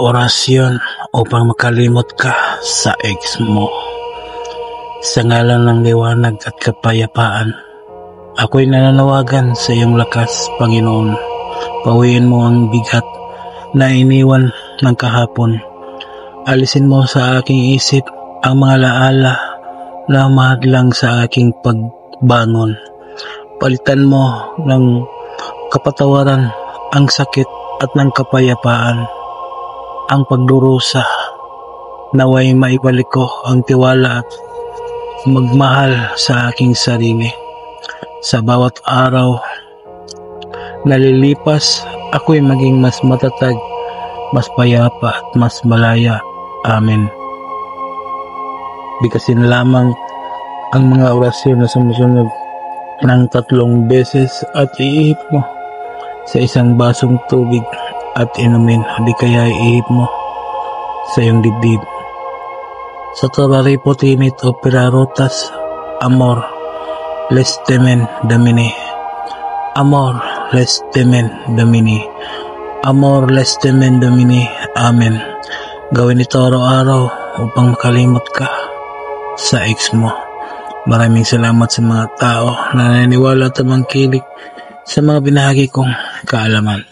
Orasyon upang makalimot ka sa ex mo. Sa ngalan ng liwanag at kapayapaan, ako'y nananawagan sa iyong lakas, Panginoon. Pawiin mo ang bigat na iniwan ng kahapon. Alisin mo sa aking isip ang mga laala na mahadlang sa aking pagbangon. Palitan mo ng kapatawaran ang sakit at ng kapayapaan ang pagdurusa. Naway maibalik ko ang tiwala at magmahal sa aking sarili. Sa bawat araw na lilipas, ako'y maging mas matatag, mas payapa at mas malaya. Amen. Bigkasin lamang ang mga orasyon na sumusunod ng 3 beses at iihip mo sa isang basong tubig at inumin, di kaya iihip mo sa iyong dibdib. Sa Toraripo Tinit o Pirarotas, Amor, Lestemen, Domini. Amor, Lestemen, Domini. Amor, Lestemen, Domini. Amen. Gawin ito araw-araw upang makalimot ka sa ex mo. Maraming salamat sa mga tao na naniniwala at tumangkilik sa mga binahagi kong kaalaman.